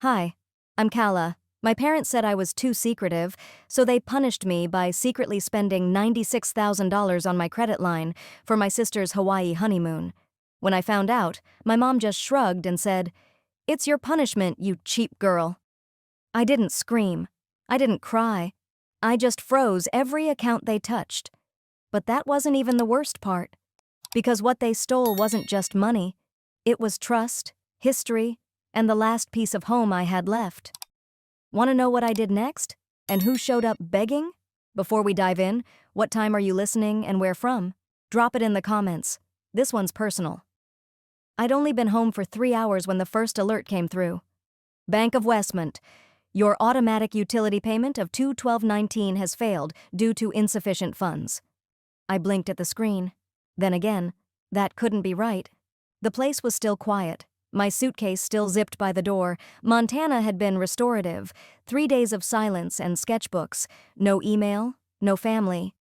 Hi, I'm Kala. My parents said I was too secretive, so they punished me by secretly spending $96,000 on my credit line for my sister's Hawaii honeymoon. When I found out, my mom just shrugged and said, "It's your punishment, you cheap girl." I didn't scream. I didn't cry. I just froze every account they touched. But that wasn't even the worst part. Because what they stole wasn't just money. It was trust, history, and the last piece of home I had left. Want to know what I did next? And who showed up begging? Before we dive in, what time are you listening and where from? Drop it in the comments. This one's personal. I'd only been home for 3 hours when the first alert came through. Bank of Westmont. Your automatic utility payment of $212.19 has failed due to insufficient funds. I blinked at the screen. Then again, that couldn't be right. The place was still quiet. My suitcase still zipped by the door. Montana had been restorative. 3 days of silence and sketchbooks. No email, no family.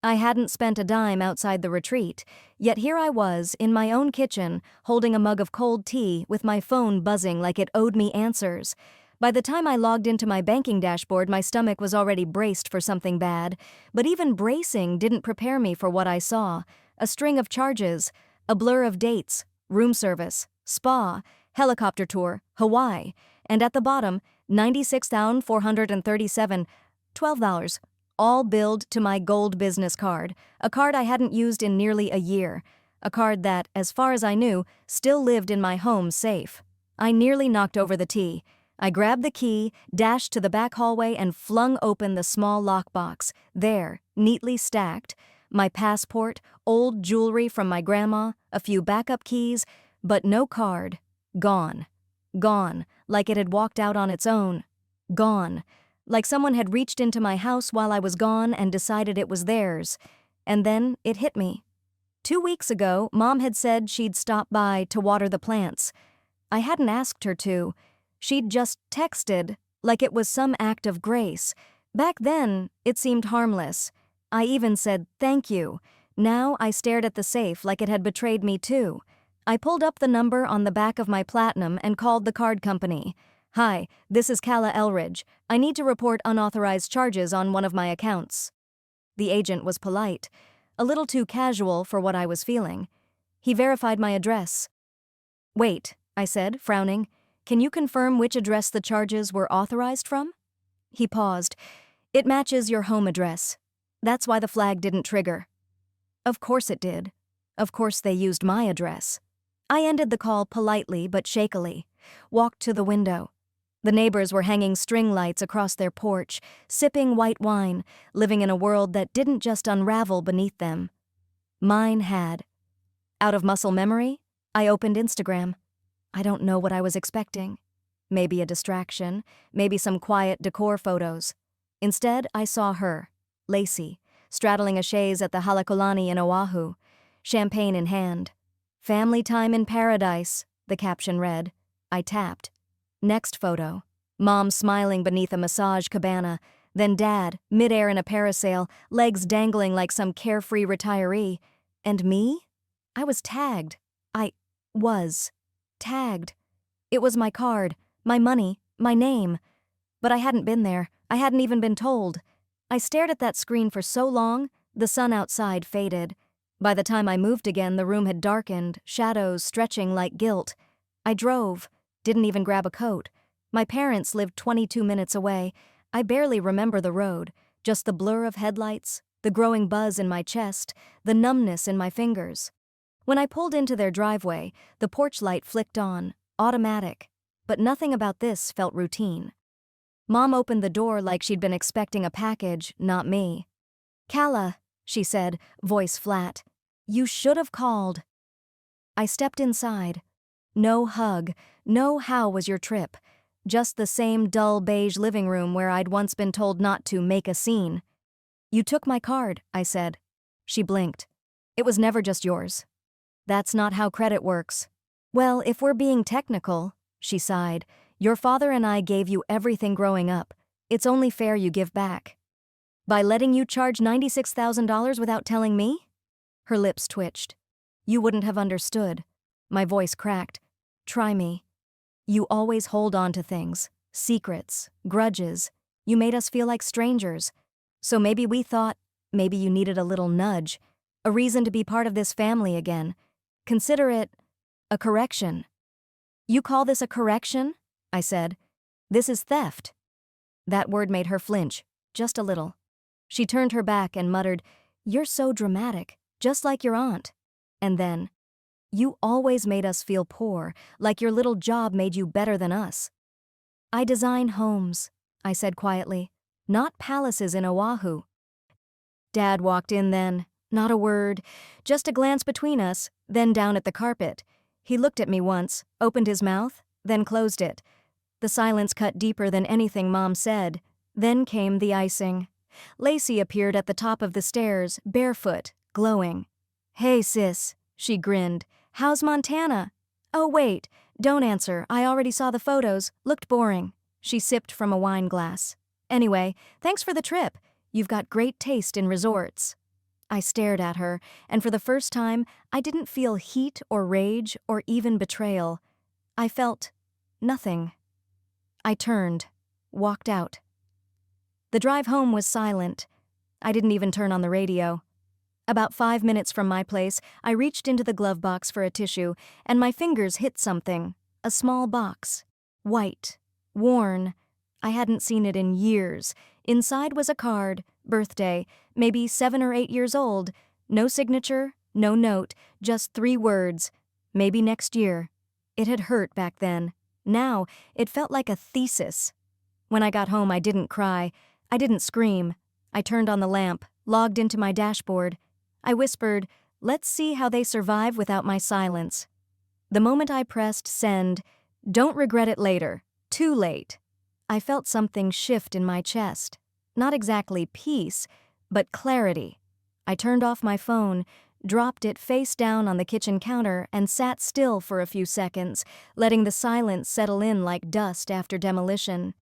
I hadn't spent a dime outside the retreat, yet here I was, in my own kitchen, holding a mug of cold tea with my phone buzzing like it owed me answers. By the time I logged into my banking dashboard, my stomach was already braced for something bad. But even bracing didn't prepare me for what I saw. A string of charges, a blur of dates, room service, spa, helicopter tour, Hawaii, and at the bottom, $96,437, $12, all billed to my gold business card, a card I hadn't used in nearly a year, a card that, as far as I knew, still lived in my home safe. I nearly knocked over the tea. I grabbed the key, dashed to the back hallway, and flung open the small lockbox. There, neatly stacked, my passport, old jewelry from my grandma, a few backup keys, but no card. Gone. Gone, like it had walked out on its own. Gone, like someone had reached into my house while I was gone and decided it was theirs. And then it hit me. 2 weeks ago, Mom had said she'd stop by to water the plants. I hadn't asked her to. She'd just texted, like it was some act of grace. Back then, it seemed harmless. I even said thank you. Now I stared at the safe like it had betrayed me too. I pulled up the number on the back of my Platinum and called the card company. "Hi, this is Kala Elridge. I need to report unauthorized charges on one of my accounts." The agent was polite, a little too casual for what I was feeling. He verified my address. "Wait," I said, frowning. "Can you confirm which address the charges were authorized from?" He paused. "It matches your home address. That's why the flag didn't trigger." Of course it did. Of course they used my address. I ended the call politely but shakily, walked to the window. The neighbors were hanging string lights across their porch, sipping white wine, living in a world that didn't just unravel beneath them. Mine had. Out of muscle memory, I opened Instagram. I don't know what I was expecting. Maybe a distraction, maybe some quiet decor photos. Instead, I saw her, Lacey, straddling a chaise at the Halekulani in Oahu, champagne in hand. "Family time in paradise," the caption read. I tapped. Next photo. Mom smiling beneath a massage cabana, then Dad, midair in a parasail, legs dangling like some carefree retiree. And me? I was tagged. I was tagged. It was my card, my money, my name. But I hadn't been there. I hadn't even been told. I stared at that screen for so long, the sun outside faded. By the time I moved again, the room had darkened, shadows stretching like guilt. I drove, didn't even grab a coat. My parents lived 22 minutes away. I barely remember the road, just the blur of headlights, the growing buzz in my chest, the numbness in my fingers. When I pulled into their driveway, the porch light flicked on, automatic. But nothing about this felt routine. Mom opened the door like she'd been expecting a package, not me. "Kala," she said, voice flat. "You should have called." I stepped inside. No hug, no "how was your trip?" Just the same dull beige living room where I'd once been told not to make a scene. "You took my card," I said. She blinked. "It was never just yours." "That's not how credit works." "Well, if we're being technical," she sighed, "your father and I gave you everything growing up. It's only fair you give back." "By letting you charge $96,000 without telling me?" Her lips twitched. "You wouldn't have understood." My voice cracked. "Try me." You always hold on to things, secrets, grudges. You made us feel like strangers. So maybe we thought, maybe you needed a little nudge, a reason to be part of this family again. Consider it a correction. You call this a correction? I said. This is theft. That word made her flinch, just a little. She turned her back and muttered, You're so dramatic, just like your aunt. And then, You always made us feel poor, like your little job made you better than us. I design homes, I said quietly, not palaces in Oahu. Dad walked in then, not a word, just a glance between us, then down at the carpet. He looked at me once, opened his mouth, then closed it. The silence cut deeper than anything Mom said. Then came the icing. Lacey appeared at the top of the stairs, barefoot, glowing. Hey, sis, she grinned. How's Montana? Oh, wait, don't answer. I already saw the photos. Looked boring. She sipped from a wine glass. Anyway, thanks for the trip. You've got great taste in resorts. I stared at her, and for the first time, I didn't feel heat or rage or even betrayal. I felt nothing. I turned, walked out. The drive home was silent. I didn't even turn on the radio. About 5 minutes from my place, I reached into the glove box for a tissue, and my fingers hit something. A small box. White. Worn. I hadn't seen it in years. Inside was a card, birthday, maybe 7 or 8 years old. No signature, no note, just 3 words. Maybe next year. It had hurt back then. Now, it felt like a thesis. When I got home, I didn't cry. I didn't scream. I turned on the lamp, logged into my dashboard. I whispered, let's see how they survive without my silence. The moment I pressed send, don't regret it later. Too late. I felt something shift in my chest. Not exactly peace, but clarity. I turned off my phone, dropped it face down on the kitchen counter, and sat still for a few seconds, letting the silence settle in like dust after demolition.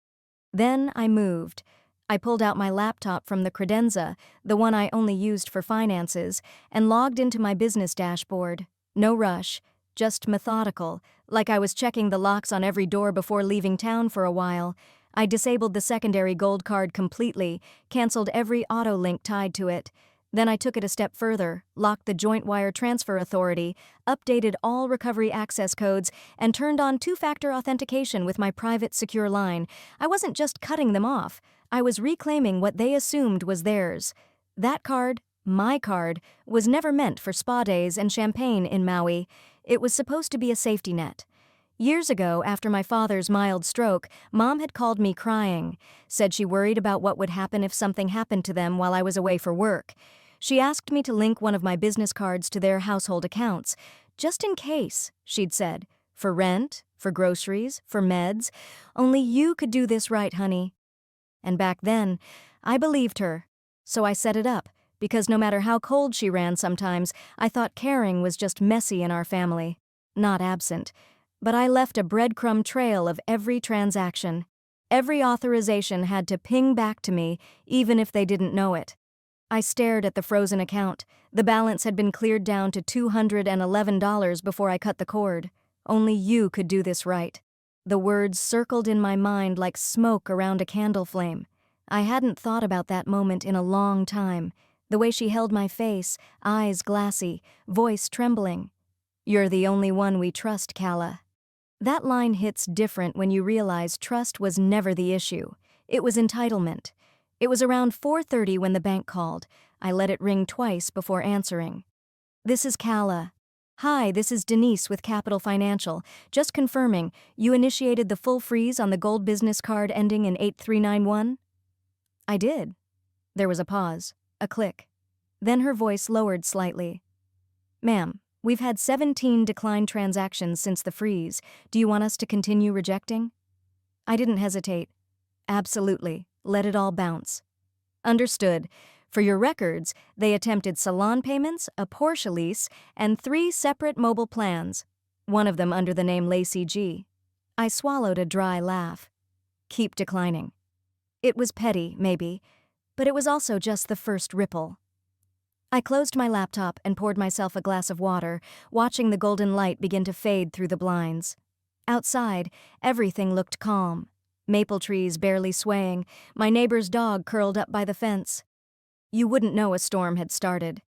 Then I moved. I pulled out my laptop from the credenza, the one I only used for finances, and logged into my business dashboard. No rush, just methodical, like I was checking the locks on every door before leaving town for a while. I disabled the secondary gold card completely, canceled every auto link tied to it. Then I took it a step further, locked the Joint Wire Transfer Authority, updated all recovery access codes, and turned on 2-factor authentication with my private secure line. I wasn't just cutting them off. I was reclaiming what they assumed was theirs. That card, my card, was never meant for spa days and champagne in Maui. It was supposed to be a safety net. Years ago, after my father's mild stroke, Mom had called me crying, said she worried about what would happen if something happened to them while I was away for work. She asked me to link one of my business cards to their household accounts, just in case, she'd said, for rent, for groceries, for meds. Only you could do this right, honey. And back then, I believed her. So I set it up, because no matter how cold she ran sometimes, I thought caring was just messy in our family, not absent. But I left a breadcrumb trail of every transaction. Every authorization had to ping back to me, even if they didn't know it. I stared at the frozen account. The balance had been cleared down to $211 before I cut the cord. Only you could do this right. The words circled in my mind like smoke around a candle flame. I hadn't thought about that moment in a long time. The way she held my face, eyes glassy, voice trembling. You're the only one we trust, Calla. That line hits different when you realize trust was never the issue. It was entitlement. It was around 4:30 when the bank called. I let it ring twice before answering. This is Calla. Hi, this is Denise with Capital Financial. Just confirming, you initiated the full freeze on the gold business card ending in 8391? I did. There was a pause, a click. Then her voice lowered slightly. Ma'am, we've had 17 declined transactions since the freeze. Do you want us to continue rejecting? I didn't hesitate. Absolutely. Let it all bounce. Understood. For your records, they attempted salon payments, a Porsche lease, and 3 separate mobile plans, one of them under the name Lacey G. I swallowed a dry laugh. Keep declining. It was petty, maybe, but it was also just the first ripple. I closed my laptop and poured myself a glass of water, watching the golden light begin to fade through the blinds. Outside, everything looked calm. Maple trees barely swaying, my neighbor's dog curled up by the fence. You wouldn't know a storm had started.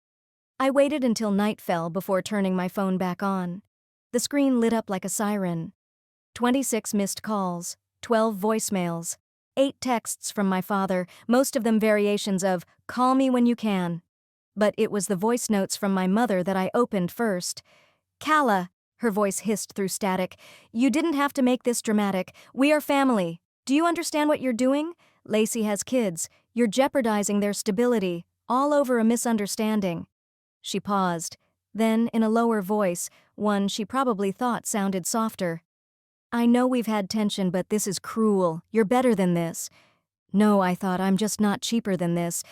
I waited until night fell before turning my phone back on. The screen lit up like a siren. 26 missed calls, 12 voicemails, 8 texts from my father, most of them variations of, "Call me when you can." But it was the voice notes from my mother that I opened first. "Calla," her voice hissed through static, "you didn't have to make this dramatic. We are family. Do you understand what you're doing? Lacey has kids. You're jeopardizing their stability, all over a misunderstanding." She paused. Then, in a lower voice, one she probably thought sounded softer, "I know we've had tension, but this is cruel. You're better than this." No, I thought, I'm just not cheaper than this.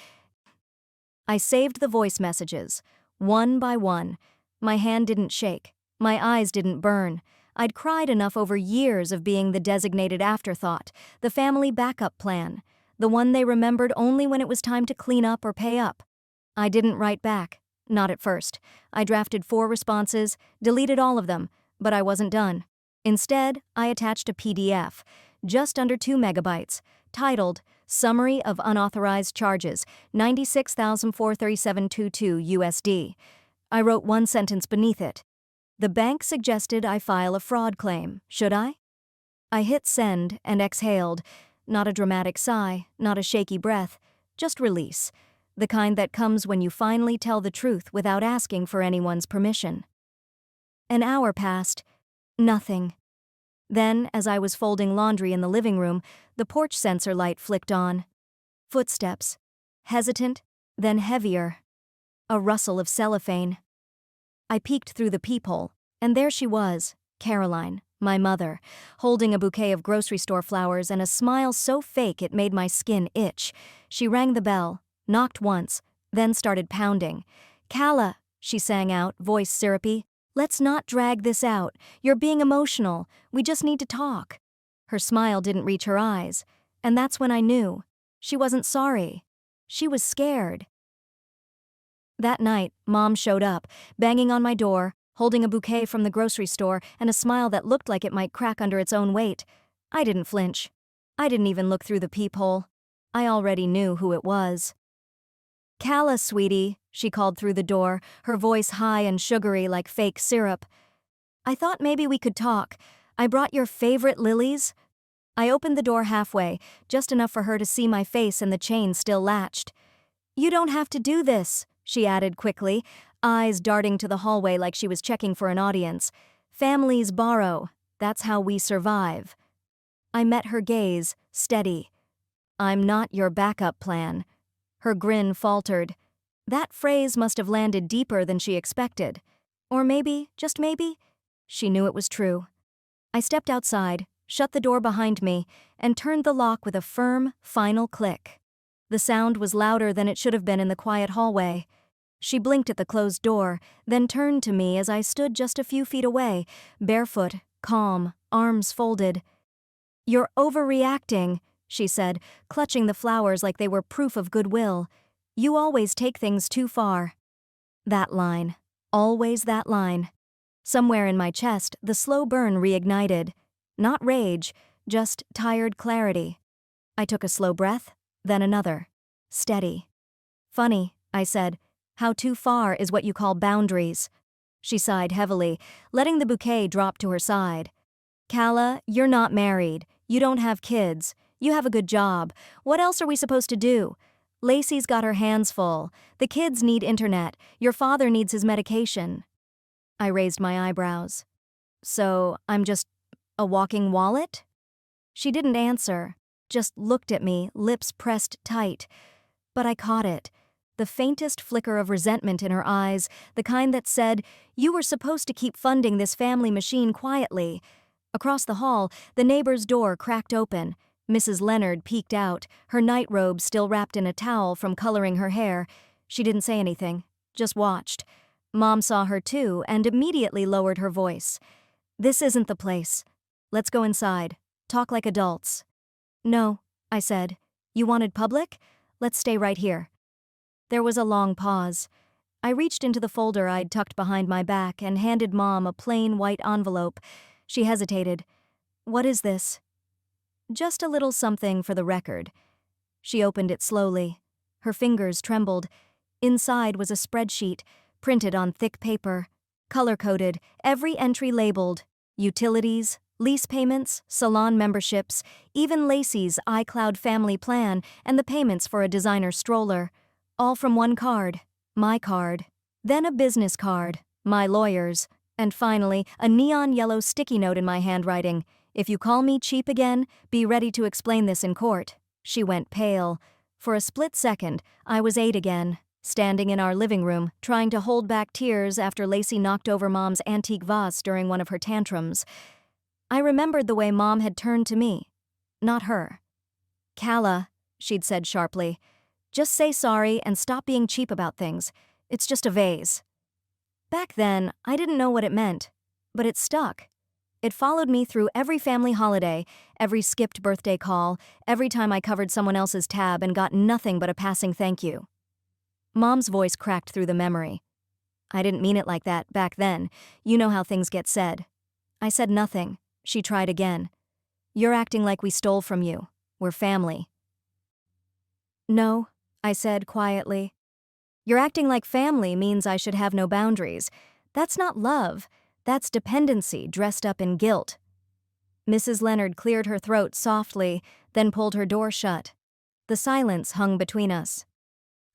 I saved the voice messages, one by one. My hand didn't shake. My eyes didn't burn. I'd cried enough over years of being the designated afterthought, the family backup plan, the one they remembered only when it was time to clean up or pay up. I didn't write back. Not at first. I drafted 4 responses, deleted all of them, but I wasn't done. Instead, I attached a PDF, just under 2 megabytes, titled Summary of Unauthorized Charges, $96,437.22 USD. I wrote one sentence beneath it. The bank suggested I file a fraud claim. Should I? I hit send and exhaled. Not a dramatic sigh, not a shaky breath, just release. The kind that comes when you finally tell the truth without asking for anyone's permission. An hour passed. Nothing. Then, as I was folding laundry in the living room, the porch sensor light flicked on. Footsteps. Hesitant, then heavier. A rustle of cellophane. I peeked through the peephole, and there she was, Caroline, my mother, holding a bouquet of grocery store flowers and a smile so fake it made my skin itch. She rang the bell, knocked once, then started pounding. "Calla," she sang out, voice syrupy, "let's not drag this out. You're being emotional. We just need to talk." Her smile didn't reach her eyes, and that's when I knew. She wasn't sorry. She was scared. That night, Mom showed up, banging on my door, holding a bouquet from the grocery store and a smile that looked like it might crack under its own weight. I didn't flinch. I didn't even look through the peephole. I already knew who it was. "Calla, sweetie," she called through the door, her voice high and sugary like fake syrup. "I thought maybe we could talk. I brought your favorite lilies." I opened the door halfway, just enough for her to see my face and the chain still latched. "You don't have to do this," she added quickly, eyes darting to the hallway like she was checking for an audience. "Families borrow. That's how we survive." I met her gaze, steady. "I'm not your backup plan." Her grin faltered. That phrase must have landed deeper than she expected. Or maybe, just maybe, she knew it was true. I stepped outside, shut the door behind me, and turned the lock with a firm, final click. The sound was louder than it should have been in the quiet hallway. She blinked at the closed door, then turned to me as I stood just a few feet away, barefoot, calm, arms folded. "You're overreacting," she said, clutching the flowers like they were proof of goodwill. "You always take things too far." That line. Always that line. Somewhere in my chest, the slow burn reignited. Not rage, just tired clarity. I took a slow breath, then another. Steady. "Funny," I said. "How too far is what you call boundaries." She sighed heavily, letting the bouquet drop to her side. "Calla, you're not married. You don't have kids. You have a good job. What else are we supposed to do? Lacey's got her hands full. The kids need internet. Your father needs his medication." I raised my eyebrows. "So, I'm just a walking wallet?" She didn't answer, just looked at me, lips pressed tight. But I caught it. The faintest flicker of resentment in her eyes, the kind that said, "You were supposed to keep funding this family machine quietly." Across the hall, the neighbor's door cracked open. Mrs. Leonard peeked out, her nightrobe still wrapped in a towel from coloring her hair. She didn't say anything, just watched. Mom saw her too and immediately lowered her voice. "This isn't the place. Let's go inside. Talk like adults." "No," I said. "You wanted public? Let's stay right here." There was a long pause. I reached into the folder I'd tucked behind my back and handed Mom a plain white envelope. She hesitated. What is this? Just a little something for the record. She opened it slowly. Her fingers trembled. Inside was a spreadsheet, printed on thick paper, color-coded, every entry labeled. Utilities, lease payments, salon memberships, even Lacey's iCloud family plan and the payments for a designer stroller. All from one card, my card. Then a business card, my lawyer's. And finally, a neon yellow sticky note in my handwriting. If you call me cheap again, be ready to explain this in court. She went pale. For a split second, I was 8 again, standing in our living room, trying to hold back tears after Lacey knocked over Mom's antique vase during one of her tantrums. I remembered the way Mom had turned to me, not her. "Calla," she'd said sharply, "just say sorry and stop being cheap about things. It's just a vase." Back then, I didn't know what it meant, but it stuck. It followed me through every family holiday, every skipped birthday call, every time I covered someone else's tab and got nothing but a passing thank you. Mom's voice cracked through the memory. "I didn't mean it like that back then. You know how things get said." I said nothing. She tried again. "You're acting like we stole from you. We're family." "No," I said quietly. "You're acting like family means I should have no boundaries. That's not love. That's dependency dressed up in guilt." Mrs. Leonard cleared her throat softly, then pulled her door shut. The silence hung between us.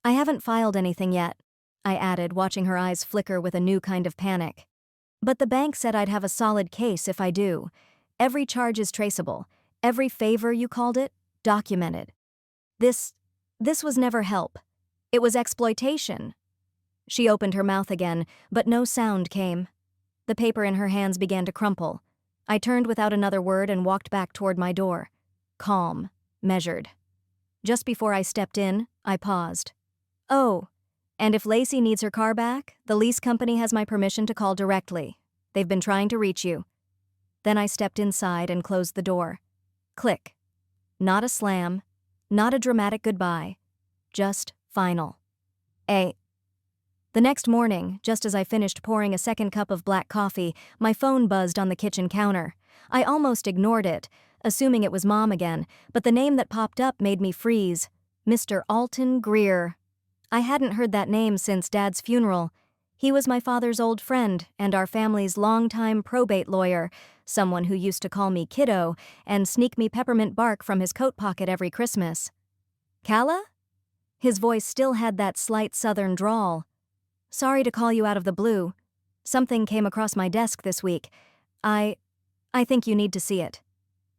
"I haven't filed anything yet," I added, watching her eyes flicker with a new kind of panic. "But the bank said I'd have a solid case if I do. Every charge is traceable. Every favor, you called it, documented. This was never help. It was exploitation." She opened her mouth again, but no sound came. The paper in her hands began to crumple. I turned without another word and walked back toward my door. Calm, measured. Just before I stepped in, I paused. "Oh, and if Lacey needs her car back, the lease company has my permission to call directly. They've been trying to reach you." Then I stepped inside and closed the door. Click. Not a slam, not a dramatic goodbye. Just final. The next morning, just as I finished pouring a second cup of black coffee, my phone buzzed on the kitchen counter. I almost ignored it, assuming it was Mom again, but the name that popped up made me freeze. Mr. Alton Greer. I hadn't heard that name since Dad's funeral. He was my father's old friend and our family's longtime probate lawyer, someone who used to call me kiddo and sneak me peppermint bark from his coat pocket every Christmas. "Calla?" His voice still had that slight southern drawl. "Sorry to call you out of the blue. Something came across my desk this week. I think you need to see it."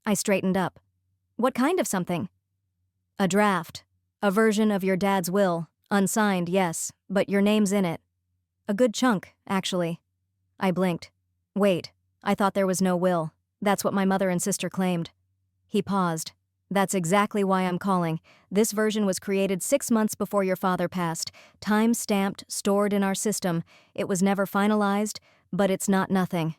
I straightened up. "What kind of something?" "A draft. A version of your dad's will. Unsigned, yes, but your name's in it. A good chunk, actually." I blinked. "Wait, I thought there was no will. That's what my mother and sister claimed." He paused. "That's exactly why I'm calling. This version was created 6 months before your father passed, time-stamped, stored in our system. It was never finalized, but it's not nothing."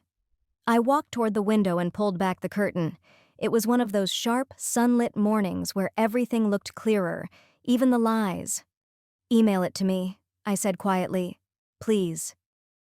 I walked toward the window and pulled back the curtain. It was one of those sharp, sunlit mornings where everything looked clearer, even the lies. "Email it to me," I said quietly. "Please."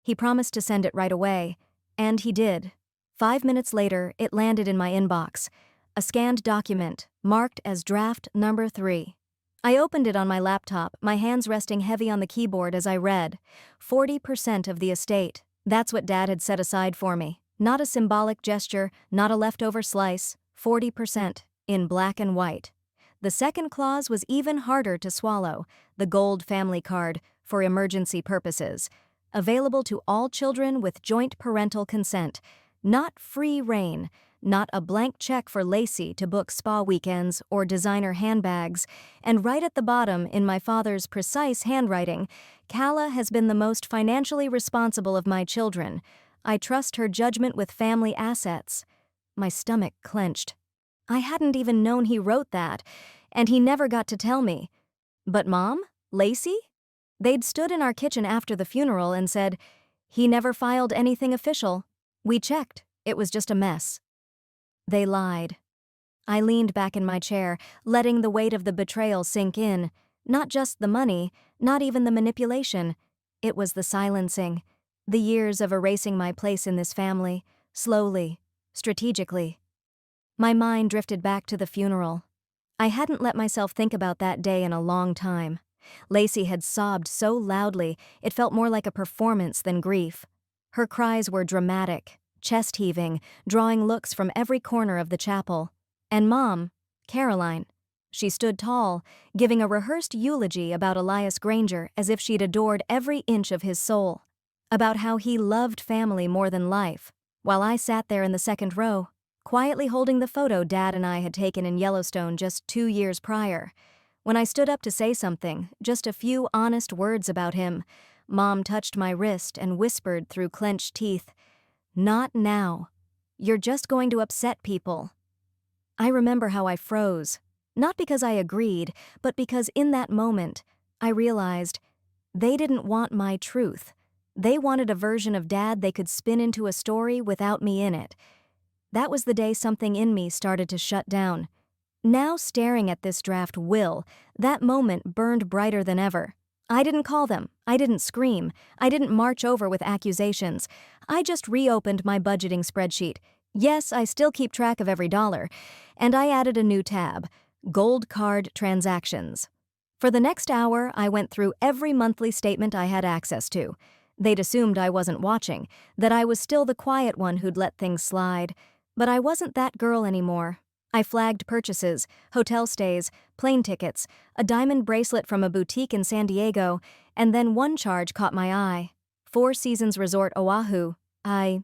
He promised to send it right away, and he did. 5 minutes later, it landed in my inbox. A scanned document, marked as draft number 3. I opened it on my laptop, my hands resting heavy on the keyboard as I read. 40% of the estate. That's what Dad had set aside for me. Not a symbolic gesture, not a leftover slice. 40%, in black and white. The second clause was even harder to swallow. The gold family card, for emergency purposes. Available to all children with joint parental consent. Not free reign. Not a blank check for Lacey to book spa weekends or designer handbags, and right at the bottom, in my father's precise handwriting, "Calla has been the most financially responsible of my children. I trust her judgment with family assets." My stomach clenched. I hadn't even known he wrote that, and he never got to tell me. But Mom? Lacey? They'd stood in our kitchen after the funeral and said, "He never filed anything official. We checked. It was just a mess." They lied. I leaned back in my chair, letting the weight of the betrayal sink in. Not just the money, not even the manipulation. It was the silencing. The years of erasing my place in this family, slowly, strategically. My mind drifted back to the funeral. I hadn't let myself think about that day in a long time. Lacey had sobbed so loudly, it felt more like a performance than grief. Her cries were dramatic, chest-heaving, drawing looks from every corner of the chapel. And Mom, Caroline, she stood tall, giving a rehearsed eulogy about Elias Granger as if she'd adored every inch of his soul. About how he loved family more than life, while I sat there in the second row, quietly holding the photo Dad and I had taken in Yellowstone just 2 years prior. When I stood up to say something, just a few honest words about him, Mom touched my wrist and whispered through clenched teeth, "Not now. You're just going to upset people." I remember how I froze, not because I agreed, but because in that moment, I realized they didn't want my truth. They wanted a version of Dad they could spin into a story without me in it. That was the day something in me started to shut down. Now staring at this draft will, that moment burned brighter than ever. I didn't call them, I didn't scream, I didn't march over with accusations. I just reopened my budgeting spreadsheet. Yes, I still keep track of every dollar. And I added a new tab, Gold Card Transactions. For the next hour, I went through every monthly statement I had access to. They'd assumed I wasn't watching, that I was still the quiet one who'd let things slide. But I wasn't that girl anymore. I flagged purchases, hotel stays, plane tickets, a diamond bracelet from a boutique in San Diego, and then one charge caught my eye. Four Seasons Resort Oahu. I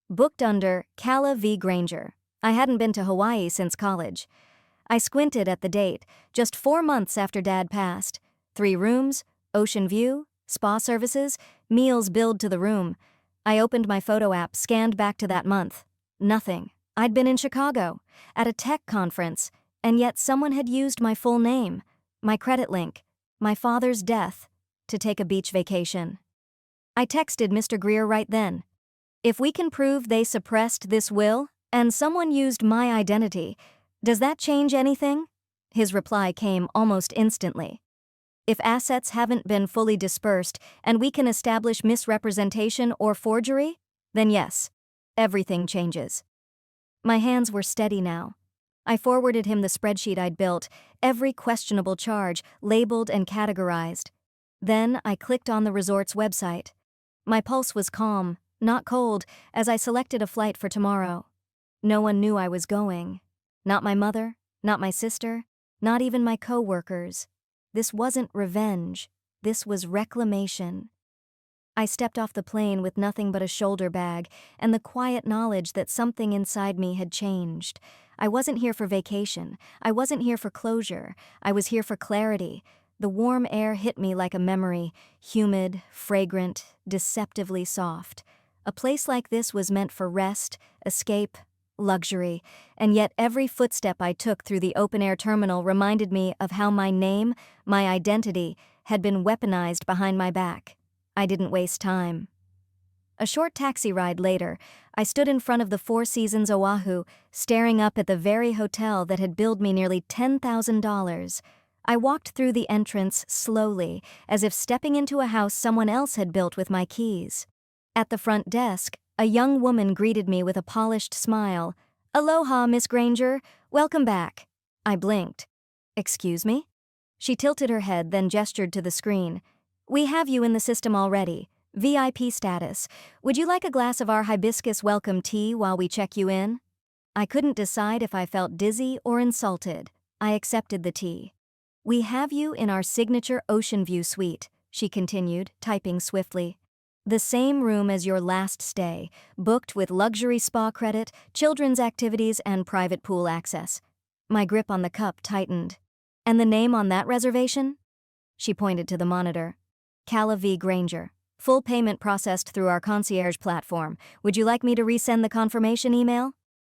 booked under Calla v. Granger. I hadn't been to Hawaii since college. I squinted at the date, just 4 months after Dad passed. 3 rooms, ocean view, spa services, meals billed to the room. I opened my photo app, scanned back to that month. Nothing. I'd been in Chicago, at a tech conference, and yet someone had used my full name, my credit link, my father's death, to take a beach vacation. I texted Mr. Greer right then. If we can prove they suppressed this will, and someone used my identity, does that change anything? His reply came almost instantly. If assets haven't been fully dispersed and we can establish misrepresentation or forgery, then yes, everything changes. My hands were steady now. I forwarded him the spreadsheet I'd built, every questionable charge labeled and categorized. Then I clicked on the resort's website. My pulse was calm, not cold, as I selected a flight for tomorrow. No one knew I was going. Not my mother, not my sister, not even my co-workers. This wasn't revenge. This was reclamation. I stepped off the plane with nothing but a shoulder bag and the quiet knowledge that something inside me had changed. I wasn't here for vacation. I wasn't here for closure. I was here for clarity. The warm air hit me like a memory, humid, fragrant, deceptively soft. A place like this was meant for rest, escape, luxury, and yet every footstep I took through the open-air terminal reminded me of how my name, my identity, had been weaponized behind my back. I didn't waste time. A short taxi ride later, I stood in front of the Four Seasons Oahu, staring up at the very hotel that had billed me nearly $10,000. I walked through the entrance slowly, as if stepping into a house someone else had built with my keys. At the front desk, a young woman greeted me with a polished smile. "Aloha, Miss Granger. Welcome back." I blinked. "Excuse me?" She tilted her head, then gestured to the screen. "We have you in the system already. VIP status. Would you like a glass of our hibiscus welcome tea while we check you in?" I couldn't decide if I felt dizzy or insulted. I accepted the tea. "We have you in our signature ocean view suite," she continued, typing swiftly. "The same room as your last stay, booked with luxury spa credit, children's activities, and private pool access." My grip on the cup tightened. "And the name on that reservation?" She pointed to the monitor. Calla v. Granger. Full payment processed through our concierge platform. Would you like me to resend the confirmation email?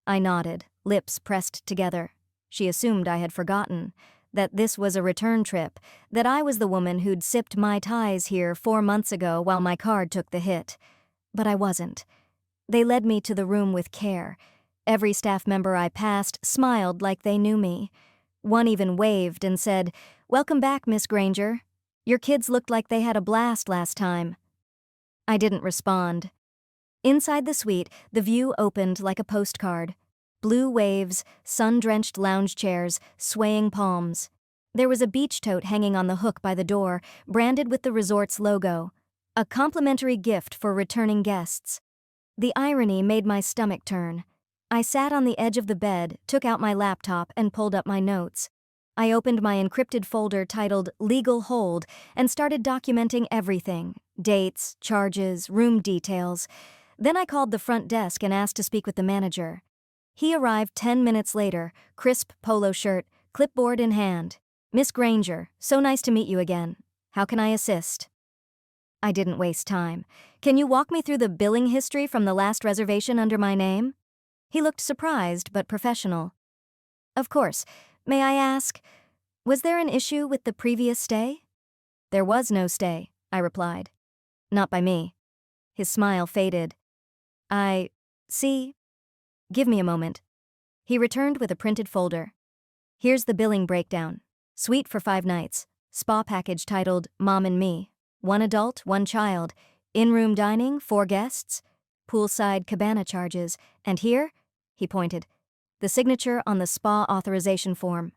I nodded, lips pressed together. She assumed I had forgotten, that this was a return trip, that I was the woman who'd sipped Mai Tais here 4 months ago while my card took the hit. But I wasn't. They led me to the room with care. Every staff member I passed smiled like they knew me. One even waved and said, "Welcome back, Miss Granger. Your kids looked like they had a blast last time." I didn't respond. Inside the suite, the view opened like a postcard. Blue waves, sun-drenched lounge chairs, swaying palms. There was a beach tote hanging on the hook by the door, branded with the resort's logo. A complimentary gift for returning guests. The irony made my stomach turn. I sat on the edge of the bed, took out my laptop, and pulled up my notes. I opened my encrypted folder titled Legal Hold and started documenting everything: dates, charges, room details. Then I called the front desk and asked to speak with the manager. He arrived 10 minutes later, crisp polo shirt, clipboard in hand. "Miss Granger, so nice to meet you again. How can I assist?" I didn't waste time. "Can you walk me through the billing history from the last reservation under my name?" He looked surprised but professional. "Of course. May I ask, was there an issue with the previous stay?" "There was no stay," I replied. "Not by me." His smile faded. "I see. Give me a moment." He returned with a printed folder. "Here's the billing breakdown. Suite for 5 nights. Spa package titled Mom and Me. 1 adult, 1 child. In-room dining, 4 guests. Poolside cabana charges. And here," he pointed, "the signature on the spa authorization form."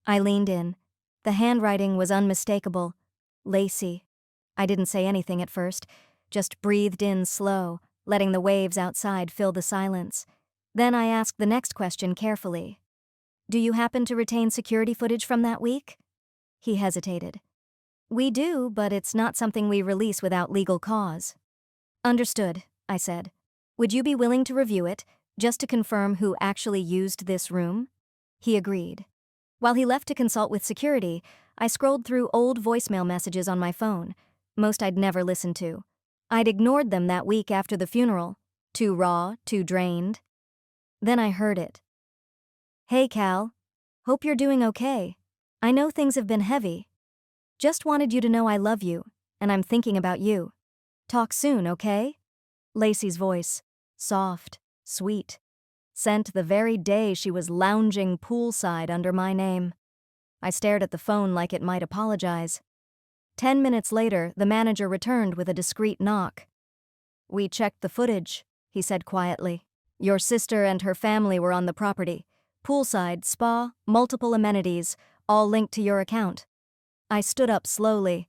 I leaned in. The handwriting was unmistakable. Lacy. I didn't say anything at first, just breathed in slow, letting the waves outside fill the silence. Then I asked the next question carefully. "Do you happen to retain security footage from that week?" He hesitated. "We do, but it's not something we release without legal cause." "Understood," I said. "Would you be willing to review it, just to confirm who actually used this room?" He agreed. While he left to consult with security, I scrolled through old voicemail messages on my phone, most I'd never listened to. I'd ignored them that week after the funeral. Too raw, too drained. Then I heard it. "Hey, Cal. Hope you're doing okay. I know things have been heavy. Just wanted you to know I love you, and I'm thinking about you. Talk soon, okay?" Lacey's voice, soft, sweet, sent the very day she was lounging poolside under my name. I stared at the phone like it might apologize. 10 minutes later, the manager returned with a discreet knock. "We checked the footage," he said quietly. "Your sister and her family were on the property. Poolside, spa, multiple amenities, all linked to your account." I stood up slowly.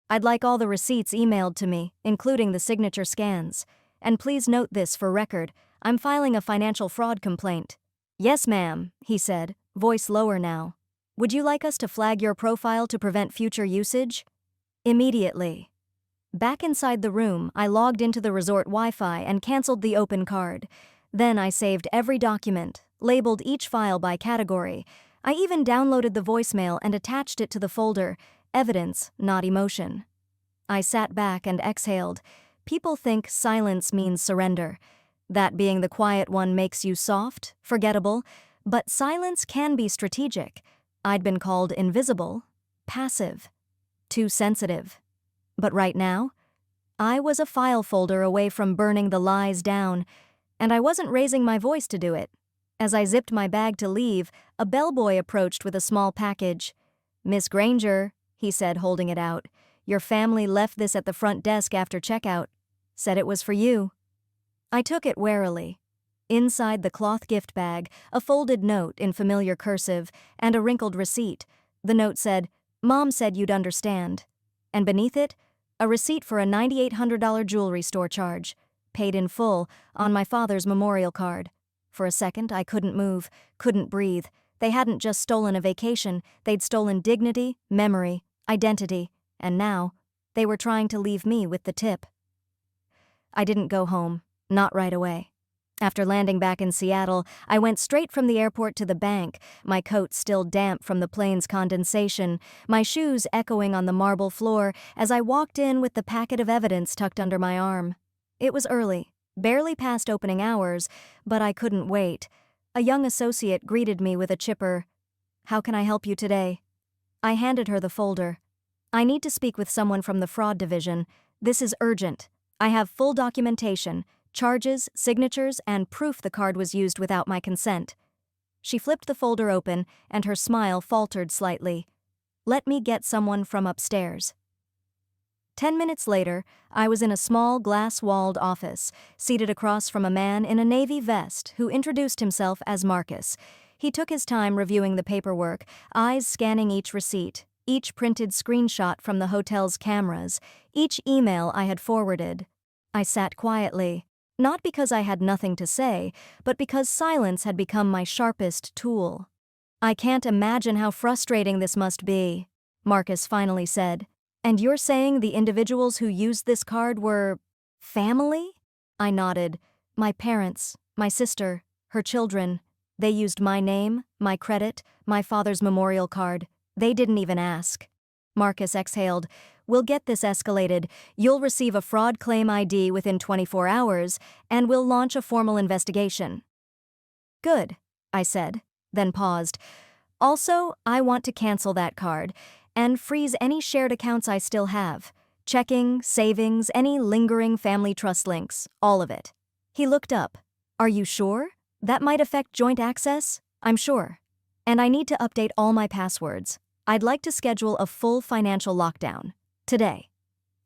"I'd like all the receipts emailed to me, including the signature scans. And please note this for record, I'm filing a financial fraud complaint." "Yes, ma'am," he said, voice lower now. "Would you like us to flag your profile to prevent future usage?" "Immediately." Back inside the room, I logged into the resort Wi-Fi and canceled the open card. Then I saved every document, labeled each file by category. I even downloaded the voicemail and attached it to the folder, evidence, not emotion. I sat back and exhaled. People think silence means surrender. That being the quiet one makes you soft, forgettable, but silence can be strategic. I'd been called invisible, passive, too sensitive. But right now, I was a file folder away from burning the lies down, and I wasn't raising my voice to do it. As I zipped my bag to leave, a bellboy approached with a small package. "Miss Granger," he said, holding it out, "your family left this at the front desk after checkout. Said it was for you." I took it warily. Inside the cloth gift bag, a folded note in familiar cursive and a wrinkled receipt. The note said, "Mom said you'd understand." And beneath it, a receipt for a $9,800 jewelry store charge, paid in full, on my father's memorial card. For a second, I couldn't move, couldn't breathe. They hadn't just stolen a vacation, they'd stolen dignity, memory, identity, and now, they were trying to leave me with the tip. I didn't go home, not right away. After landing back in Seattle, I went straight from the airport to the bank, my coat still damp from the plane's condensation, my shoes echoing on the marble floor as I walked in with the packet of evidence tucked under my arm. It was early, barely past opening hours, but I couldn't wait. A young associate greeted me with a chipper, "How can I help you today?" I handed her the folder. "I need to speak with someone from the fraud division. This is urgent. I have full documentation, charges, signatures, and proof the card was used without my consent." She flipped the folder open, and her smile faltered slightly. "Let me get someone from upstairs." 10 minutes later, I was in a small glass-walled office, seated across from a man in a navy vest who introduced himself as Marcus. He took his time reviewing the paperwork, eyes scanning each receipt, each printed screenshot from the hotel's cameras, each email I had forwarded. I sat quietly, not because I had nothing to say, but because silence had become my sharpest tool. "I can't imagine how frustrating this must be," Marcus finally said. "And you're saying the individuals who used this card were family?" I nodded. "My parents, my sister, her children. They used my name, my credit, my father's memorial card. They didn't even ask." Marcus exhaled. "We'll get this escalated. You'll receive a fraud claim ID within 24 hours, and we'll launch a formal investigation." "Good," I said, then paused. "Also, I want to cancel that card and freeze any shared accounts I still have. Checking, savings, any lingering family trust links, all of it." He looked up. "Are you sure? That might affect joint access?" "I'm sure. And I need to update all my passwords. I'd like to schedule a full financial lockdown. Today."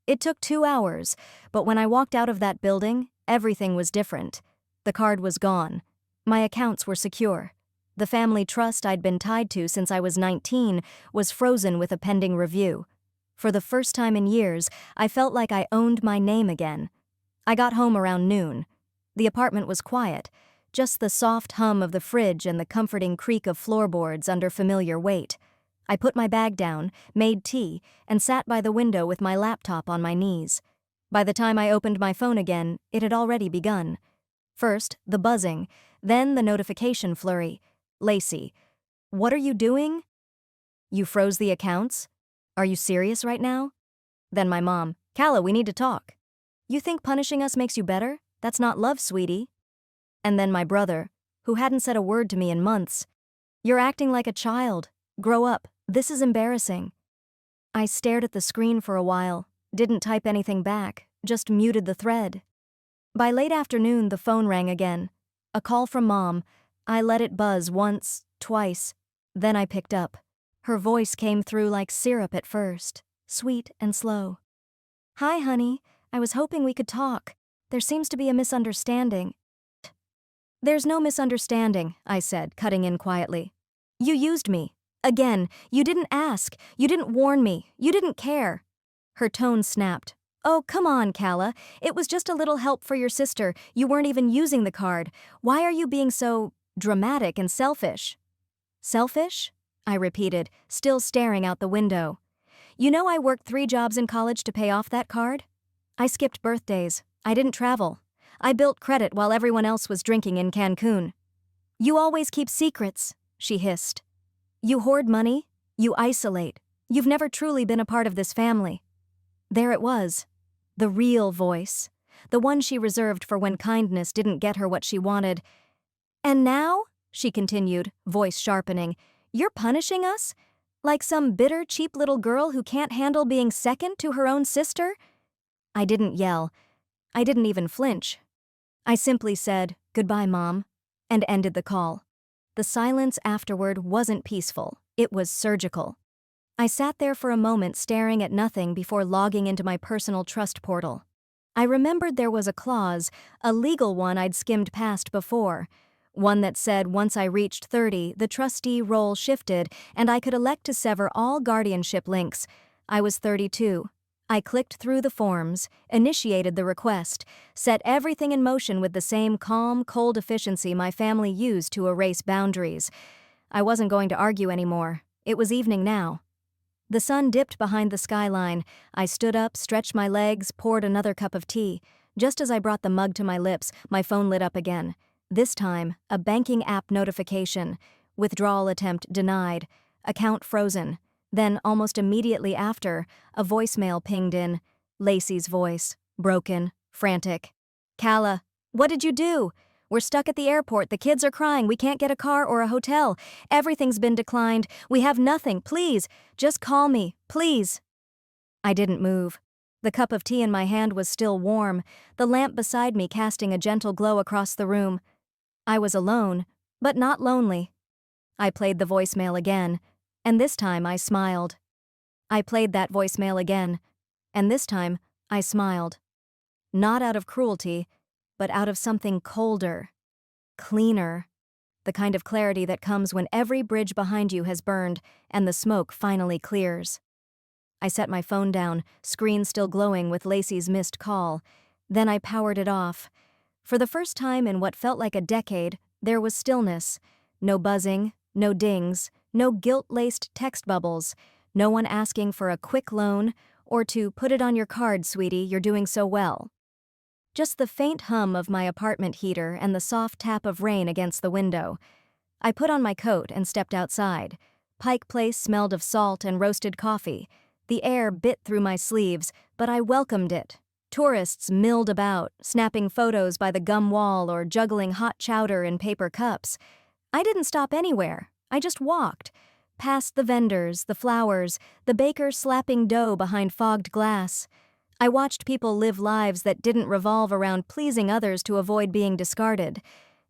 It took 2 hours, but when I walked out of that building, everything was different. The card was gone. My accounts were secure. The family trust I'd been tied to since I was 19 was frozen with a pending review. For the first time in years, I felt like I owned my name again. I got home around noon. The apartment was quiet, just the soft hum of the fridge and the comforting creak of floorboards under familiar weight. I put my bag down, made tea, and sat by the window with my laptop on my knees. By the time I opened my phone again, it had already begun. First, the buzzing, then the notification flurry. "Lacey, what are you doing? You froze the accounts? Are you serious right now?" Then my mom, "Calla, we need to talk." "You think punishing us makes you better? That's not love, sweetie." And then my brother, who hadn't said a word to me in months. "You're acting like a child. Grow up. This is embarrassing." I stared at the screen for a while, didn't type anything back, just muted the thread. By late afternoon, the phone rang again. A call from Mom. I let it buzz once, twice. Then I picked up. Her voice came through like syrup at first, sweet and slow. "Hi, honey. I was hoping we could talk. There seems to be a misunderstanding." "There's no misunderstanding," I said, cutting in quietly. "You used me. Again. You didn't ask. You didn't warn me. You didn't care." Her tone snapped. "Oh, come on, Calla. It was just a little help for your sister. You weren't even using the card. Why are you being so dramatic and selfish?" "Selfish?" I repeated, still staring out the window. "You know I worked 3 jobs in college to pay off that card? I skipped birthdays. I didn't travel. I built credit while everyone else was drinking in Cancun." "You always keep secrets," she hissed. "You hoard money. You isolate. You've never truly been a part of this family." There it was. The real voice. The one she reserved for when kindness didn't get her what she wanted. "And now," she continued, voice sharpening, "you're punishing us? Like some bitter, cheap little girl who can't handle being second to her own sister?" I didn't yell. I didn't even flinch. I simply said, "Goodbye, Mom," and ended the call. The silence afterward wasn't peaceful. It was surgical. I sat there for a moment staring at nothing before logging into my personal trust portal. I remembered there was a clause, a legal one I'd skimmed past before, one that said once I reached 30, the trustee role shifted and I could elect to sever all guardianship links. I was 32. I clicked through the forms, initiated the request, set everything in motion with the same calm, cold efficiency my family used to erase boundaries. I wasn't going to argue anymore. It was evening now. The sun dipped behind the skyline. I stood up, stretched my legs, poured another cup of tea. Just as I brought the mug to my lips, my phone lit up again. This time, a banking app notification. Withdrawal attempt denied. Account frozen. Then, almost immediately after, a voicemail pinged in. Lacey's voice. Broken. Frantic. "Calla, what did you do? We're stuck at the airport. The kids are crying. We can't get a car or a hotel. Everything's been declined. We have nothing. Please, just call me. Please." I didn't move. The cup of tea in my hand was still warm, the lamp beside me casting a gentle glow across the room. I was alone, but not lonely. I played the voicemail again, and this time I smiled. I played that voicemail again. And this time, I smiled. Not out of cruelty, but out of something colder, cleaner, the kind of clarity that comes when every bridge behind you has burned and the smoke finally clears. I set my phone down, screen still glowing with Lacey's missed call. Then I powered it off. For the first time in what felt like a decade, there was stillness. No buzzing, no dings, no guilt-laced text bubbles, no one asking for a quick loan or to put it on your card, sweetie, you're doing so well. Just the faint hum of my apartment heater and the soft tap of rain against the window. I put on my coat and stepped outside. Pike Place smelled of salt and roasted coffee. The air bit through my sleeves, but I welcomed it. Tourists milled about, snapping photos by the gum wall or juggling hot chowder in paper cups. I didn't stop anywhere. I just walked. Past the vendors, the flowers, the baker slapping dough behind fogged glass. I watched people live lives that didn't revolve around pleasing others to avoid being discarded.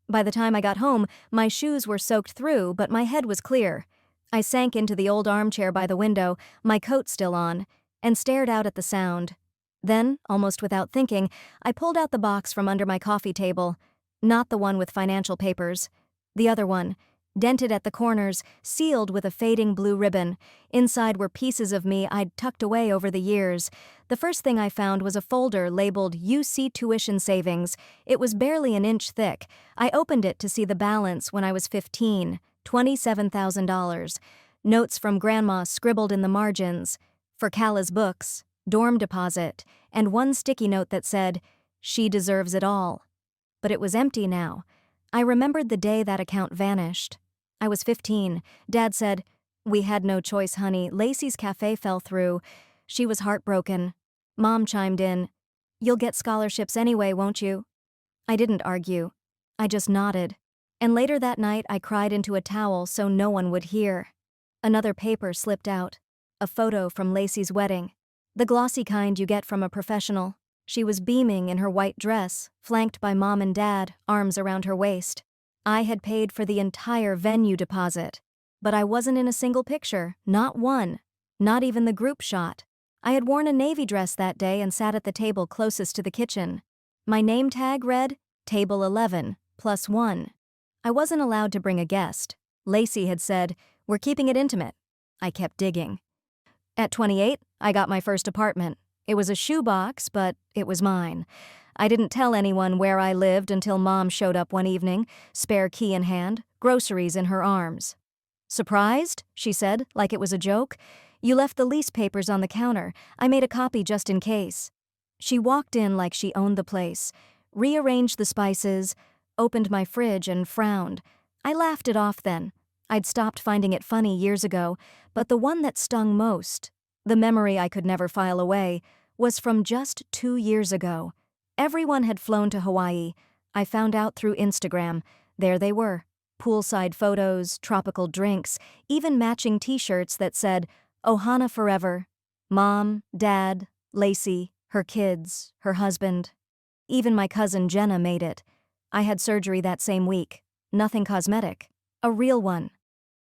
By the time I got home, my shoes were soaked through, but my head was clear. I sank into the old armchair by the window, my coat still on, and stared out at the sound. Then, almost without thinking, I pulled out the box from under my coffee table. Not the one with financial papers. The other one, dented at the corners, sealed with a fading blue ribbon. Inside were pieces of me I'd tucked away over the years. The first thing I found was a folder labeled UC Tuition Savings. It was barely an inch thick. I opened it to see the balance when I was 15, $27,000. Notes from Grandma scribbled in the margins. For Calla's books, dorm deposit, and one sticky note that said, "She deserves it all." But it was empty now. I remembered the day that account vanished. I was 15. Dad said, "We had no choice, honey. Lacey's cafe fell through." She was heartbroken. Mom chimed in, "You'll get scholarships anyway, won't you?" I didn't argue. I just nodded. And later that night, I cried into a towel so no one would hear. Another paper slipped out. A photo from Lacey's wedding. The glossy kind you get from a professional. She was beaming in her white dress, flanked by Mom and Dad, arms around her waist. I had paid for the entire venue deposit. But I wasn't in a single picture, not one. Not even the group shot. I had worn a navy dress that day and sat at the table closest to the kitchen. My name tag read, Table 11, +1. I wasn't allowed to bring a guest. Lacey had said, "We're keeping it intimate." I kept digging. At 28, I got my first apartment. It was a shoebox, but it was mine. I didn't tell anyone where I lived until Mom showed up one evening, spare key in hand, groceries in her arms. "Surprised?" she said, like it was a joke. "You left the lease papers on the counter. I made a copy just in case." She walked in like she owned the place, rearranged the spices, opened my fridge and frowned. I laughed it off then. I'd stopped finding it funny years ago, but the one that stung most, the memory I could never file away, was from just 2 years ago. Everyone had flown to Hawaii. I found out through Instagram. There they were. Poolside photos, tropical drinks, even matching t-shirts that said, "Ohana Forever." Mom, Dad, Lacey, her kids, her husband. Even my cousin Jenna made it. I had surgery that same week. Nothing cosmetic. A real one.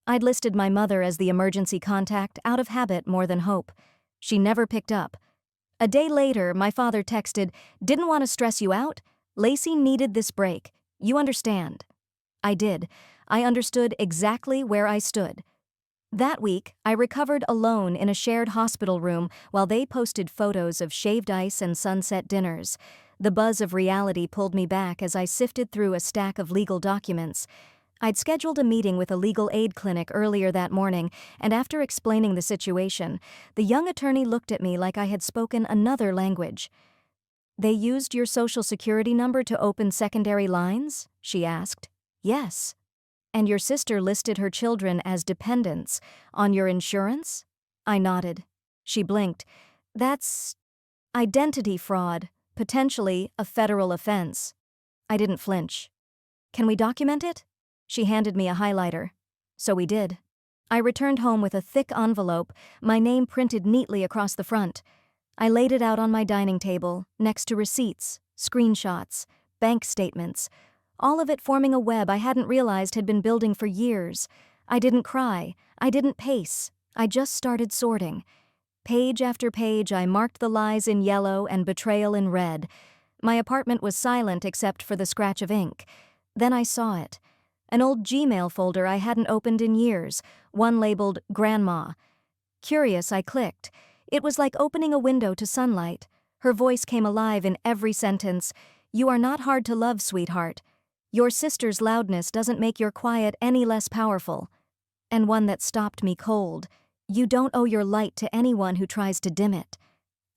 I'd listed my mother as the emergency contact out of habit more than hope. She never picked up. A day later, my father texted, "Didn't want to stress you out? Lacey needed this break. You understand." I did. I understood exactly where I stood. That week, I recovered alone in a shared hospital room while they posted photos of shaved ice and sunset dinners. The buzz of reality pulled me back as I sifted through a stack of legal documents. I'd scheduled a meeting with a legal aid clinic earlier that morning, and after explaining the situation, the young attorney looked at me like I had spoken another language. "They used your social security number to open secondary lines?" she asked. "Yes." "And your sister listed her children as dependents on your insurance?" I nodded. She blinked. "That's identity fraud, potentially a federal offense." I didn't flinch. "Can we document it?" She handed me a highlighter. So we did. I returned home with a thick envelope, my name printed neatly across the front. I laid it out on my dining table, next to receipts, screenshots, bank statements, all of it forming a web I hadn't realized had been building for years. I didn't cry. I didn't pace. I just started sorting. Page after page, I marked the lies in yellow and betrayal in red. My apartment was silent except for the scratch of ink. Then I saw it. An old Gmail folder I hadn't opened in years, one labeled Grandma. Curious, I clicked. It was like opening a window to sunlight. Her voice came alive in every sentence. "You are not hard to love, sweetheart. Your sister's loudness doesn't make your quiet any less powerful." And one that stopped me cold. "You don't owe your light to anyone who tries to dim it."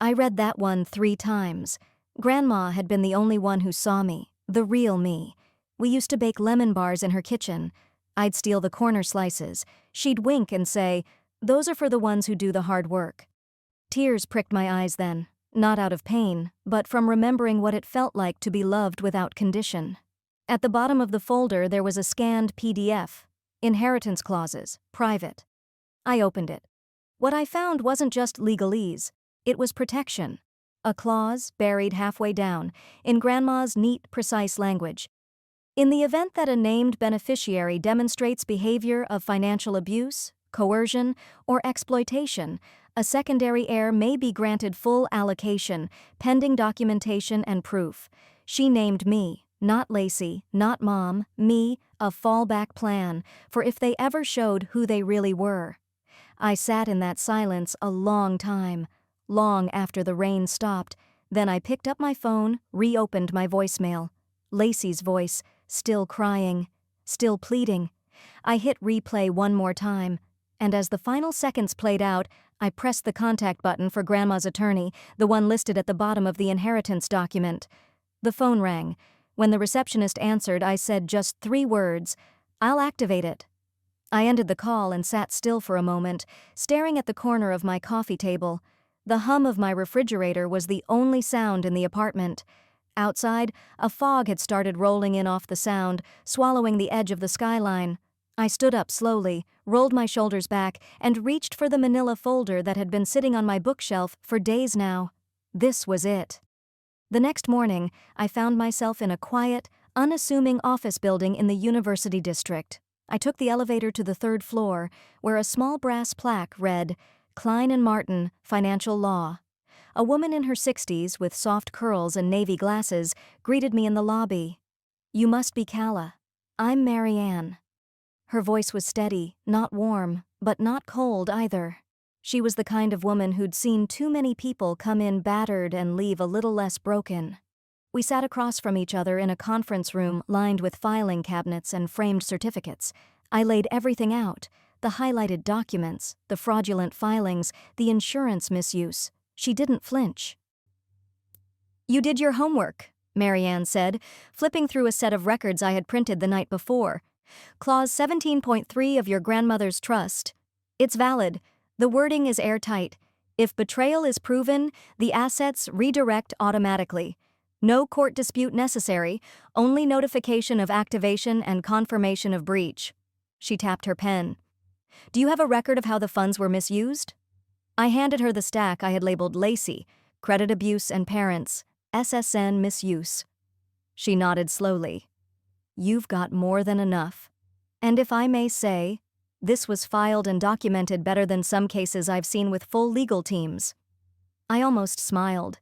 I read that one 3 times. Grandma had been the only one who saw me, the real me. We used to bake lemon bars in her kitchen. I'd steal the corner slices. She'd wink and say, "Those are for the ones who do the hard work." Tears pricked my eyes then, not out of pain, but from remembering what it felt like to be loved without condition. At the bottom of the folder there was a scanned PDF. Inheritance clauses, private. I opened it. What I found wasn't just legalese, it was protection. A clause buried halfway down, in Grandma's neat, precise language. In the event that a named beneficiary demonstrates behavior of financial abuse, coercion, or exploitation, a secondary heir may be granted full allocation, pending documentation and proof. She named me, not Lacey, not Mom, me, a fallback plan, for if they ever showed who they really were. I sat in that silence a long time, long after the rain stopped. Then I picked up my phone, reopened my voicemail. Lacey's voice, still crying, still pleading. I hit replay one more time, and as the final seconds played out, I pressed the contact button for Grandma's attorney, the one listed at the bottom of the inheritance document. The phone rang. When the receptionist answered, I said just 3 words, "I'll activate it." I ended the call and sat still for a moment, staring at the corner of my coffee table. The hum of my refrigerator was the only sound in the apartment. Outside, a fog had started rolling in off the sound, swallowing the edge of the skyline. I stood up slowly, rolled my shoulders back, and reached for the manila folder that had been sitting on my bookshelf for days now. This was it. The next morning, I found myself in a quiet, unassuming office building in the University District. I took the elevator to the 3rd floor, where a small brass plaque read, "Klein and Martin, Financial Law." A woman in her 60s, with soft curls and navy glasses, greeted me in the lobby. "You must be Calla. I'm Marianne." Her voice was steady, not warm, but not cold either. She was the kind of woman who'd seen too many people come in battered and leave a little less broken. We sat across from each other in a conference room lined with filing cabinets and framed certificates. I laid everything out, the highlighted documents, the fraudulent filings, the insurance misuse. She didn't flinch. "You did your homework," Marianne said, flipping through a set of records I had printed the night before. "Clause 17.3 of your grandmother's trust. It's valid. The wording is airtight. If betrayal is proven, the assets redirect automatically. No court dispute necessary, only notification of activation and confirmation of breach." She tapped her pen. "Do you have a record of how the funds were misused?" I handed her the stack I had labeled Lacey, credit abuse and parents, SSN misuse. She nodded slowly. "You've got more than enough. And if I may say, this was filed and documented better than some cases I've seen with full legal teams." I almost smiled.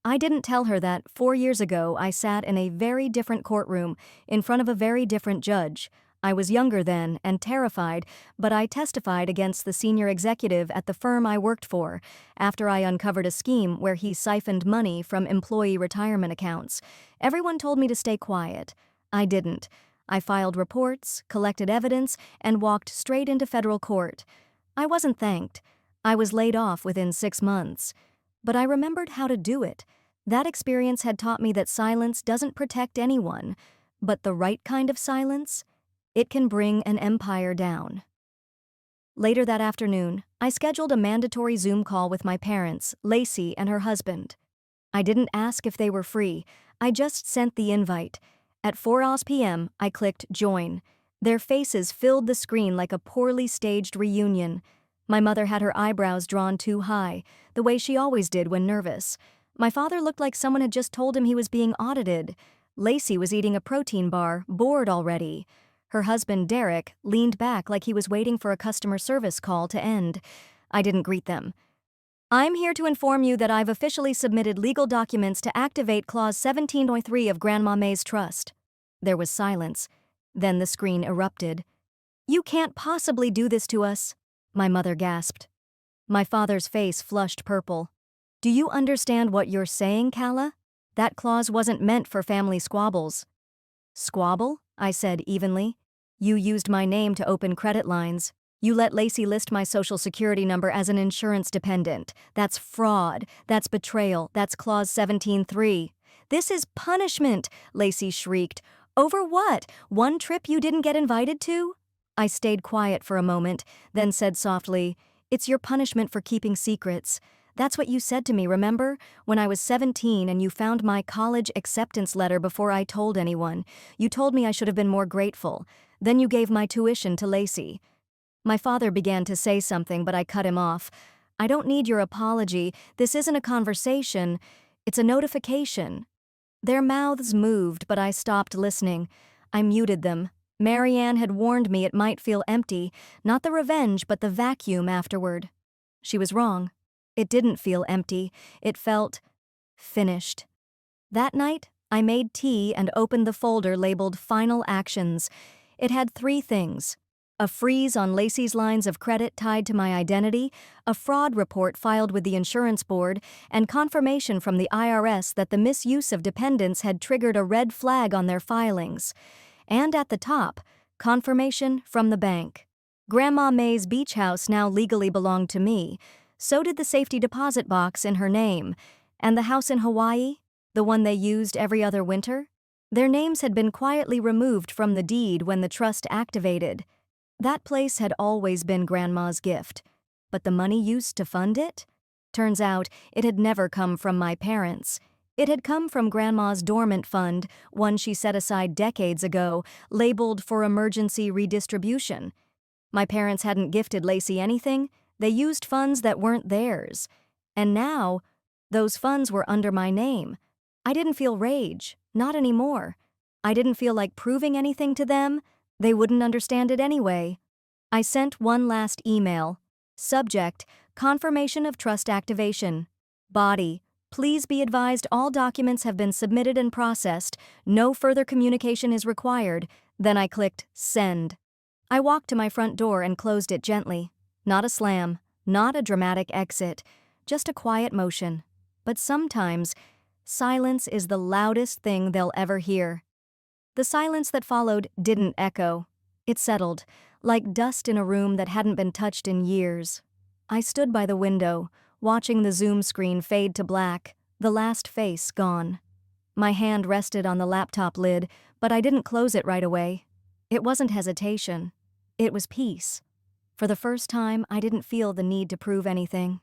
I didn't tell her that 4 years ago I sat in a very different courtroom in front of a very different judge. I was younger then and terrified, but I testified against the senior executive at the firm I worked for after I uncovered a scheme where he siphoned money from employee retirement accounts. Everyone told me to stay quiet. I didn't. I filed reports, collected evidence, and walked straight into federal court. I wasn't thanked. I was laid off within 6 months. But I remembered how to do it. That experience had taught me that silence doesn't protect anyone, but the right kind of silence, it can bring an empire down. Later that afternoon, I scheduled a mandatory Zoom call with my parents, Lacey and her husband. I didn't ask if they were free. I just sent the invite. At 4 p.m., I clicked join. Their faces filled the screen like a poorly staged reunion. My mother had her eyebrows drawn too high, the way she always did when nervous. My father looked like someone had just told him he was being audited. Lacey was eating a protein bar, bored already. Her husband, Derek, leaned back like he was waiting for a customer service call to end. I didn't greet them. I'm here to inform you that I've officially submitted legal documents to activate Clause 17.3 of Grandma May's trust. There was silence. Then the screen erupted. You can't possibly do this to us, my mother gasped. My father's face flushed purple. Do you understand what you're saying, Calla? That clause wasn't meant for family squabbles. Squabble? I said evenly. You used my name to open credit lines. You let Lacey list my social security number as an insurance dependent. That's fraud. That's betrayal. That's Clause 17.3. This is punishment, Lacey shrieked. Over what? One trip you didn't get invited to? I stayed quiet for a moment, then said softly, It's your punishment for keeping secrets. That's what you said to me, remember? When I was 17 and you found my college acceptance letter before I told anyone. You told me I should have been more grateful. Then you gave my tuition to Lacey. My father began to say something, but I cut him off. I don't need your apology. This isn't a conversation. It's a notification. Their mouths moved, but I stopped listening. I muted them. Marianne had warned me it might feel empty, not the revenge, but the vacuum afterward. She was wrong. It didn't feel empty. It felt finished. That night, I made tea and opened the folder labeled Final Actions. It had 3 things. A freeze on Lacey's lines of credit tied to my identity, a fraud report filed with the insurance board, and confirmation from the IRS that the misuse of dependents had triggered a red flag on their filings. And at the top, confirmation from the bank. Grandma May's beach house now legally belonged to me. So did the safety deposit box in her name. And the house in Hawaii, the one they used every other winter? Their names had been quietly removed from the deed when the trust activated. That place had always been Grandma's gift. But the money used to fund it? Turns out it had never come from my parents. It had come from Grandma's dormant fund, one she set aside decades ago, labeled for emergency redistribution. My parents hadn't gifted Lacey anything. They used funds that weren't theirs. And now, those funds were under my name. I didn't feel rage, not anymore. I didn't feel like proving anything to them. They wouldn't understand it anyway. I sent one last email. Subject, confirmation of trust activation. Body, please be advised all documents have been submitted and processed. No further communication is required. Then I clicked send. I walked to my front door and closed it gently. Not a slam, not a dramatic exit, just a quiet motion. But sometimes, silence is the loudest thing they'll ever hear. The silence that followed didn't echo. It settled, like dust in a room that hadn't been touched in years. I stood by the window, watching the Zoom screen fade to black, the last face gone. My hand rested on the laptop lid, but I didn't close it right away. It wasn't hesitation. It was peace. For the first time, I didn't feel the need to prove anything.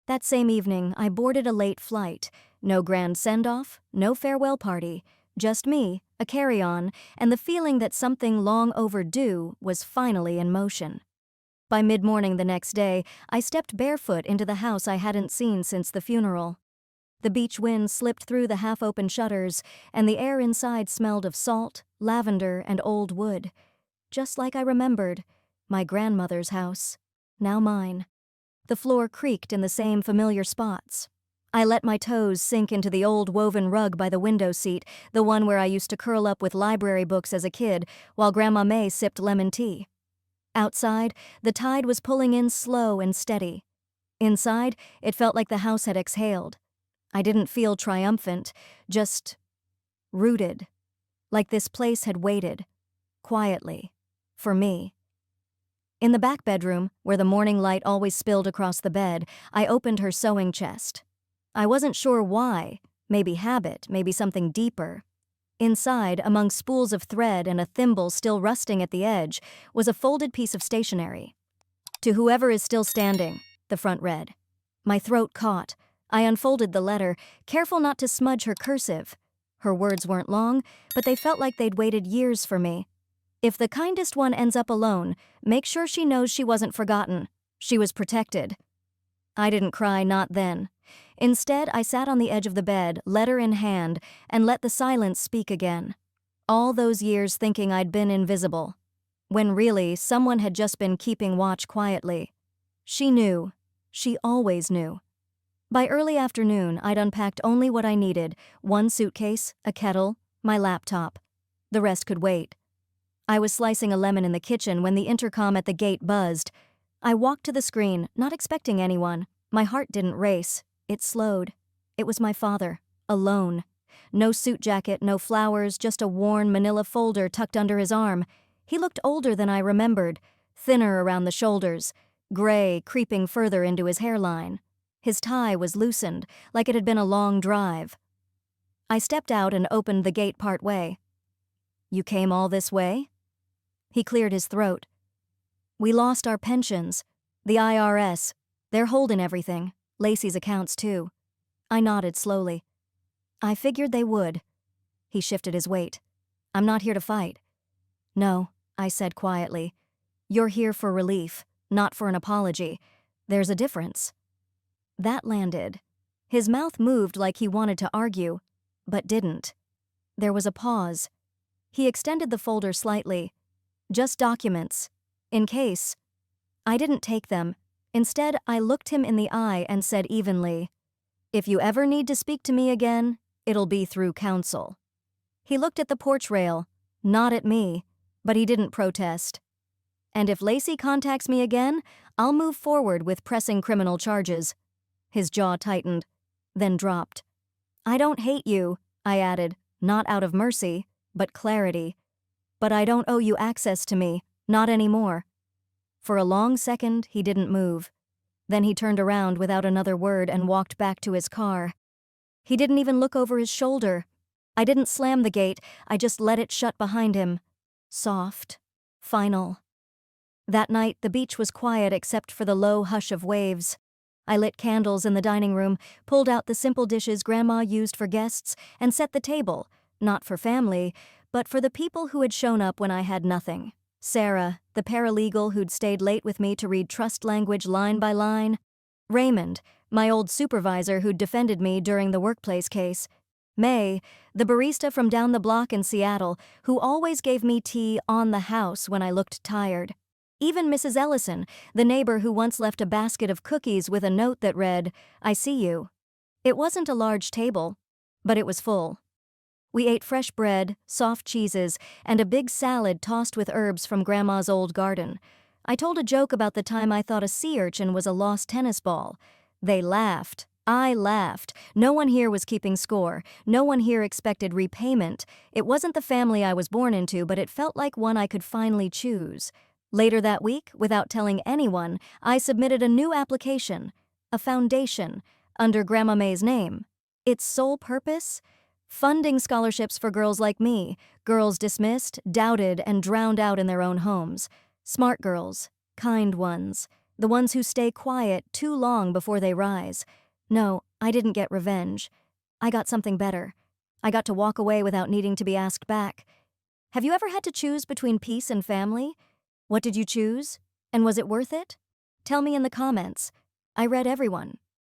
That same evening, I boarded a late flight. No grand send-off, no farewell party. Just me, a carry-on, and the feeling that something long overdue was finally in motion. By mid-morning the next day, I stepped barefoot into the house I hadn't seen since the funeral. The beach wind slipped through the half-open shutters, and the air inside smelled of salt, lavender, and old wood. Just like I remembered. My grandmother's house, now mine. The floor creaked in the same familiar spots. I let my toes sink into the old woven rug by the window seat, the one where I used to curl up with library books as a kid, while Grandma May sipped lemon tea. Outside, the tide was pulling in slow and steady. Inside, it felt like the house had exhaled. I didn't feel triumphant, just rooted, like this place had waited, quietly, for me. In the back bedroom, where the morning light always spilled across the bed, I opened her sewing chest. I wasn't sure why, maybe habit, maybe something deeper. Inside, among spools of thread and a thimble still rusting at the edge, was a folded piece of stationery. To whoever is still standing, the front read. My throat caught. I unfolded the letter, careful not to smudge her cursive. Her words weren't long, but they felt like they'd waited years for me. If the kindest one ends up alone, make sure she knows she wasn't forgotten. She was protected. I didn't cry, not then. Instead, I sat on the edge of the bed, letter in hand, and let the silence speak again. All those years thinking I'd been invisible, when really someone had just been keeping watch quietly. She knew. She always knew. By early afternoon, I'd unpacked only what I needed: one suitcase, a kettle, my laptop. The rest could wait. I was slicing a lemon in the kitchen when the intercom at the gate buzzed. I walked to the screen, not expecting anyone. My heart didn't race. It slowed. It was my father, alone. No suit jacket, no flowers, just a worn manila folder tucked under his arm. He looked older than I remembered, thinner around the shoulders, gray creeping further into his hairline. His tie was loosened, like it had been a long drive. I stepped out and opened the gate part way. "You came all this way?" He cleared his throat. "We lost our pensions. The IRS. They're holding everything. Lacey's accounts, too." I nodded slowly. "I figured they would." He shifted his weight. "I'm not here to fight." "No," I said quietly. "You're here for relief, not for an apology. There's a difference." That landed. His mouth moved like he wanted to argue, but didn't. There was a pause. He extended the folder slightly. "Just documents. In case." I didn't take them. Instead, I looked him in the eye and said evenly, "If you ever need to speak to me again, it'll be through counsel." He looked at the porch rail, not at me, but he didn't protest. "And if Lacey contacts me again, I'll move forward with pressing criminal charges." His jaw tightened, then dropped. "I don't hate you," I added, not out of mercy, but clarity. "But I don't owe you access to me, not anymore." For a long second, he didn't move. Then he turned around without another word and walked back to his car. He didn't even look over his shoulder. I didn't slam the gate, I just let it shut behind him. Soft. Final. That night, the beach was quiet except for the low hush of waves. I lit candles in the dining room, pulled out the simple dishes Grandma used for guests, and set the table, not for family, but for the people who had shown up when I had nothing. Sarah, the paralegal who'd stayed late with me to read trust language line by line. Raymond, my old supervisor who'd defended me during the workplace case. May, the barista from down the block in Seattle, who always gave me tea on the house when I looked tired. Even Mrs. Ellison, the neighbor who once left a basket of cookies with a note that read, "I see you." It wasn't a large table, but it was full. We ate fresh bread, soft cheeses, and a big salad tossed with herbs from Grandma's old garden. I told a joke about the time I thought a sea urchin was a lost tennis ball. They laughed. I laughed. No one here was keeping score. No one here expected repayment. It wasn't the family I was born into, but it felt like one I could finally choose. Later that week, without telling anyone, I submitted a new application, a foundation, under Grandma May's name. Its sole purpose? Funding scholarships for girls like me, girls dismissed, doubted, and drowned out in their own homes. Smart girls, kind ones, the ones who stay quiet too long before they rise. No, I didn't get revenge. I got something better. I got to walk away without needing to be asked back. Have you ever had to choose between peace and family? What did you choose? And was it worth it? Tell me in the comments. I read everyone.